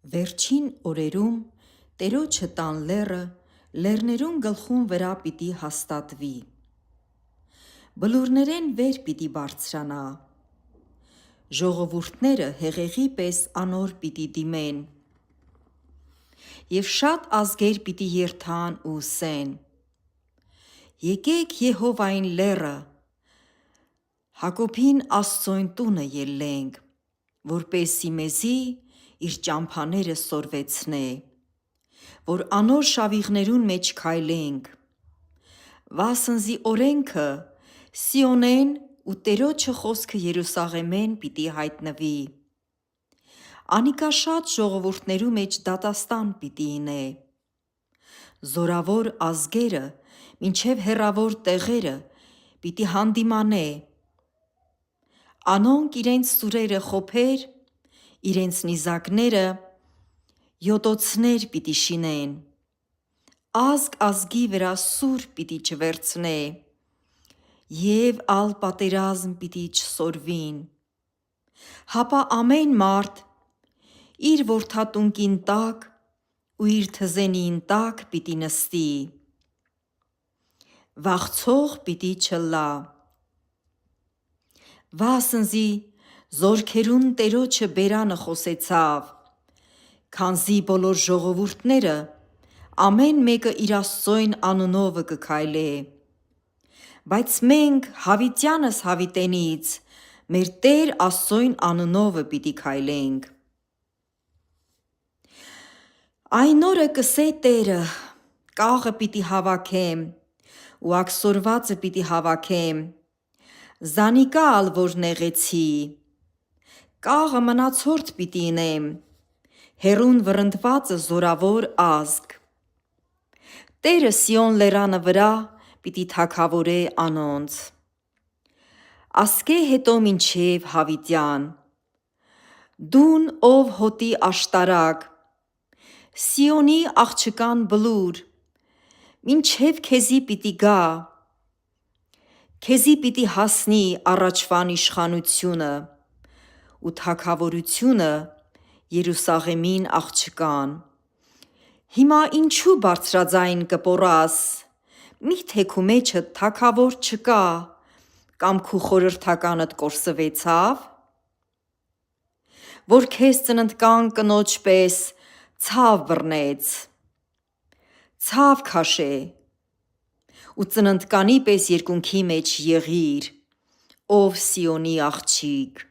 Վերջին օրերում Տերոջը տան լեռը լեռներուն գլխուն վրա պիտի հաստատվի, բլուրներեն վեր պիտի բարձրանա, ժողովուրդները հեղեղի պես անոր պիտի դիմեն, և շատ ազգեր պիտի երթան ու ըսեն. եկեք Եհովային լեռը, Հակոբին Աստծոյն տունը ելլենք, որպեսզի մեզի իր ճամփաները սորվեցնե, որ անոր շավիղներուն մեջ քայլենք, վասնզի օրենքը Սիոնեն ու Տերոջը խոսքը Երուսաղեմեն պիտի հայտնվի, անիկա շատ ժողովուրդներու մեջ դատաստան պիտի ինե, զորավոր ազգերը մինչև հեռավոր տեղերը պիտի հանդիմանե, անոնք իրենց սուրերը խոփեր, իրենց նիզակները յոտոցներ պիտի շինեն, ազգ ազգի վրա սուր պիտի չվերցնե, և ալ պատերազմ պիտի չսորվին, հապա ամեն մարդ իր որդատունկին տակ ու իր թզենիին տակ պիտի նստի, վախցող պիտի չըլլա, վասնզի զորքերուն Տերոջը բերանը խոսեցավ, քանզի բոլոր ժողովուրդները ամեն մեկը իր Աստծոյն անունովը կքայլե, բայց մենք հավիտյանս հավիտենից մեր Տեր Աստծոյն անունովը պիտի քայլենք։ Այն օրը կսե Տերը, կաղը պիտի հավաքեմ, ու աքսորվածը պիտի հավաքեմ, զանիկա ալ որ նեղեցի, կաղը մնացորդ պիտի ինեմ, հեռուն վռնդվածը զորավոր ազգ, Տերը Սիոն լեռանը վրա պիտի թագավորե անոնց, ասկե հետո մինչև հավիտյան, դուն ով հոտի աշտարակ, Սիոնի աղջկան բլուր, մինչև քեզի պիտի գա, քեզի պիտի հասնի առաջվան իշխանությունը ու թագավորությունը Երուսաղեմին աղջկան, հիմա ինչու բարձրաձայն կպոռաս, միթե քու մեջդ թագավոր չկա, կամ քու խորհրդականդ կորսվեցավ, որ քեզ ծննդկան կնոջ պես ցավ բռնեց, ցավ քաշե, ու ծննդկանի պես երկունքի մեջ եղիր, ով Սիոնի աղջիկ,